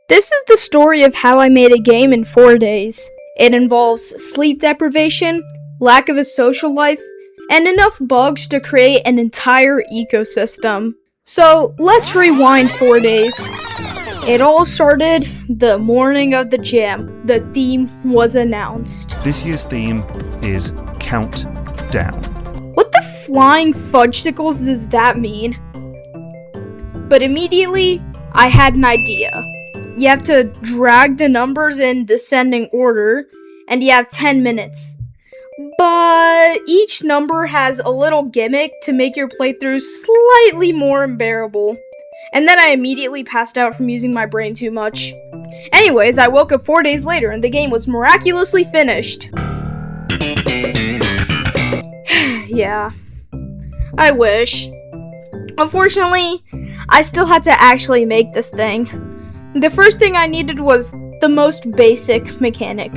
This is the story of how I made a game in 4 days. It involves sleep deprivation, lack of a social life, and enough bugs to create an entire ecosystem. So, let's rewind 4 days. It all started the morning of the jam. The theme was announced. This year's theme is Countdown. What the flying fudgesicles does that mean? But immediately, I had an idea. You have to drag the numbers in descending order, and you have 10 minutes. But each number has a little gimmick to make your playthrough slightly more unbearable. And then I immediately passed out from using my brain too much. Anyways, I woke up 4 days later and the game was miraculously finished. Yeah, I wish. Unfortunately, I still had to actually make this thing. The first thing I needed was the most basic mechanic,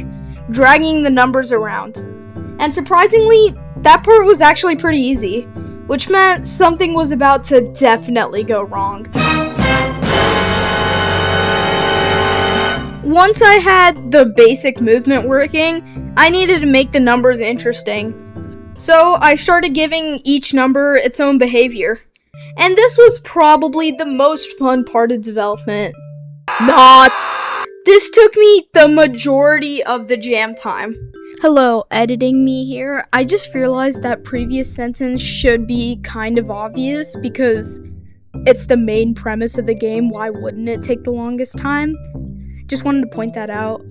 dragging the numbers around. And surprisingly, that part was actually pretty easy, which meant something was about to definitely go wrong. Once I had the basic movement working, I needed to make the numbers interesting. So I started giving each number its own behavior. And this was probably the most fun part of development. Not! This took me the majority of the jam time. Hello, editing me here. I just realized that previous sentence should be kind of obvious because it's the main premise of the game. Why wouldn't it take the longest time? Just wanted to point that out.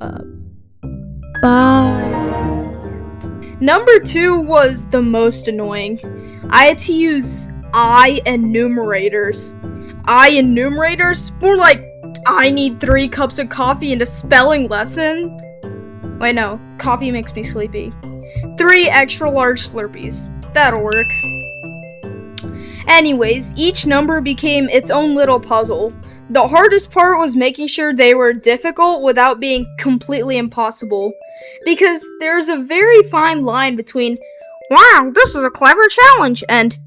Bye. Number 2 was the most annoying. I had to use I enumerators. I enumerators? More like I need 3 cups of coffee and a spelling lesson. Wait, no. Coffee makes me sleepy. 3 extra large Slurpees. That'll work. Anyways, each number became its own little puzzle. The hardest part was making sure they were difficult without being completely impossible. Because there's a very fine line between, wow, this is a clever challenge, and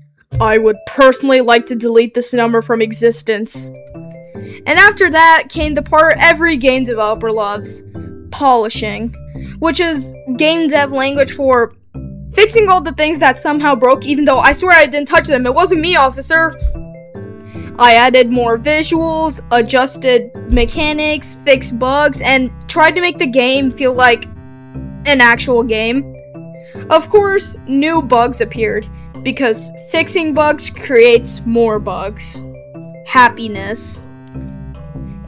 I would personally like to delete this number from existence. And after that came the part every game developer loves, polishing, which is game dev language for fixing all the things that somehow broke, even though I swear I didn't touch them. It wasn't me, officer. I added more visuals, adjusted mechanics, fixed bugs, and tried to make the game feel like an actual game. Of course, new bugs appeared, because fixing bugs creates more bugs. Happiness.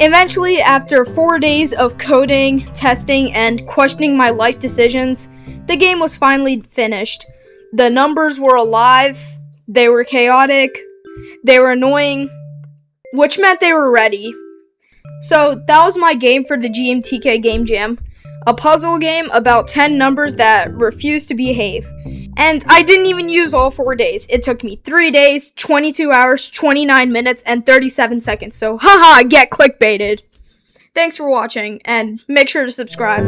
Eventually, after 4 days of coding, testing, and questioning my life decisions, the game was finally finished. The numbers were alive, they were chaotic, they were annoying, which meant they were ready. So that was my game for the GMTK Game Jam. A puzzle game about 10 numbers that refuse to behave. And I didn't even use all 4 days. It took me 3 days, 22 hours, 29 minutes, and 37 seconds. So haha, get clickbaited. Thanks for watching, and make sure to subscribe.